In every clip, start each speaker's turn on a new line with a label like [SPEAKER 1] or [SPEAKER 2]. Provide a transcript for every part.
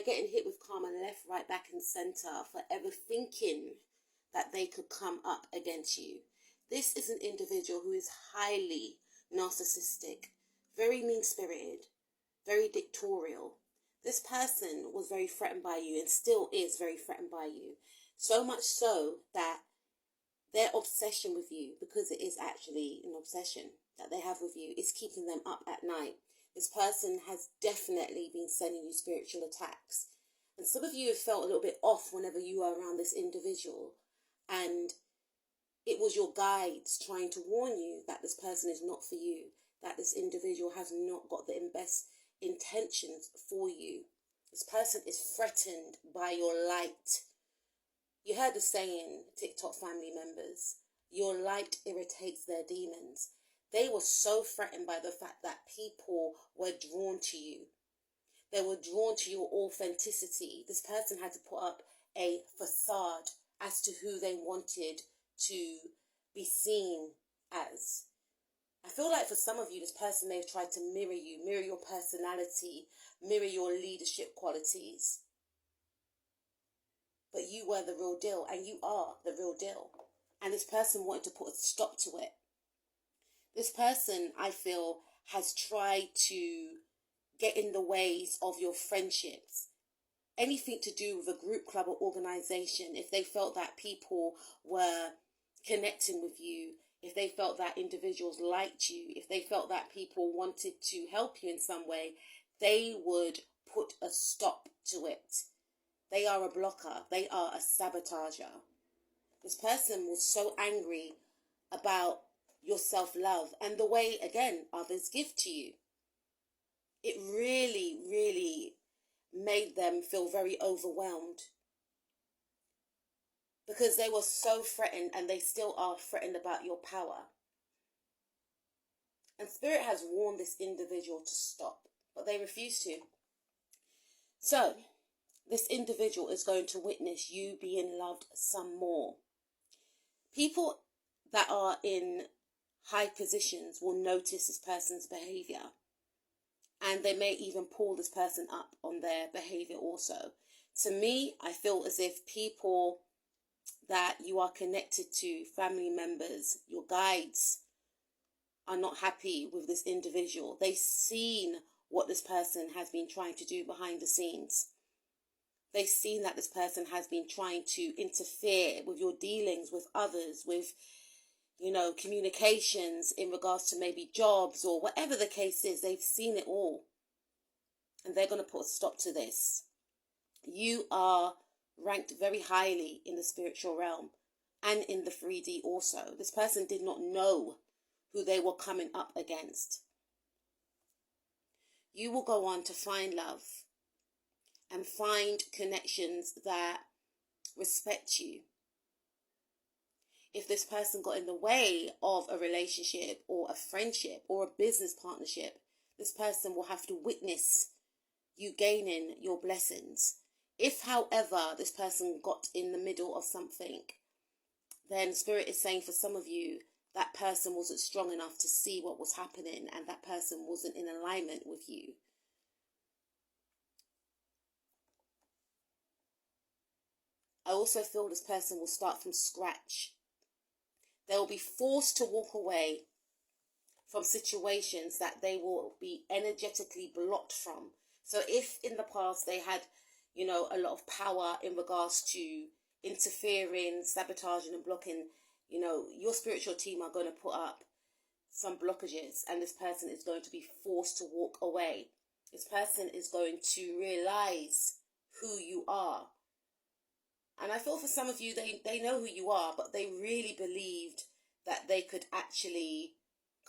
[SPEAKER 1] they're getting hit with karma left, right, back and center for ever thinking that they could come up against you. This is an individual who is highly narcissistic, very mean-spirited, very dictatorial. This person was very threatened by you and still is very threatened by you. So much so that their obsession with you, because it is actually an obsession that they have with you, is keeping them up at night. This person has definitely been sending you spiritual attacks. And some of you have felt a little bit off whenever you are around this individual. And it was your guides trying to warn you that this person is not for you, that this individual has not got the best intentions for you. This person is threatened by your light. You heard the saying, TikTok family members, your light irritates their demons. They were so threatened by the fact that people were drawn to you. They were drawn to your authenticity. This person had to put up a facade as to who they wanted to be seen as. I feel like for some of you, this person may have tried to mirror you, mirror your personality, mirror your leadership qualities. But you were the real deal, and you are the real deal. And this person wanted to put a stop to it. This person, I feel, has tried to get in the ways of your friendships. Anything to do with a group, club or organization, if they felt that people were connecting with you, if they felt that individuals liked you, if they felt that people wanted to help you in some way, they would put a stop to it. They are a blocker. They are a sabotager. This person was so angry about your self-love and the way, again, others give to you. It really, really made them feel very overwhelmed because they were so threatened, and they still are threatened about your power. And Spirit has warned this individual to stop, but they refuse to. So this individual is going to witness you being loved some more. People that are in high positions will notice this person's behavior, and they may even pull this person up on their behavior also. To me, I feel as if people that you are connected to, family members, your guides, are not happy with this individual. They've seen what this person has been trying to do behind the scenes. They've seen that this person has been trying to interfere with your dealings with others, with, communications in regards to maybe jobs or whatever the case is. They've seen it all. And they're going to put a stop to this. You are ranked very highly in the spiritual realm and in the 3D also. This person did not know who they were coming up against. You will go on to find love and find connections that respect you. If this person got in the way of a relationship or a friendship or a business partnership, this person will have to witness you gaining your blessings. If, however, this person got in the middle of something, then Spirit is saying for some of you, that person wasn't strong enough to see what was happening, and that person wasn't in alignment with you. I also feel this person will start from scratch. They will be forced to walk away from situations that they will be energetically blocked from. So if in the past they had, a lot of power in regards to interfering, sabotaging and blocking, your spiritual team are going to put up some blockages, and this person is going to be forced to walk away. This person is going to realize who you are. And I feel for some of you, they know who you are, but they really believed that they could actually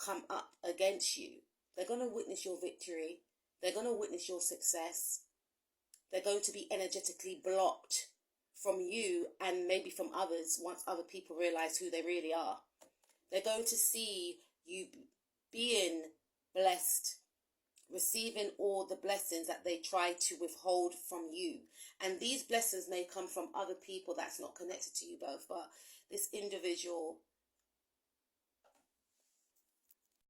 [SPEAKER 1] come up against you. They're going to witness your victory. They're going to witness your success. They're going to be energetically blocked from you and maybe from others once other people realize who they really are. They're going to see you being blessed, receiving all the blessings that they try to withhold from you. And these blessings may come from other people that's not connected to you both, but this individual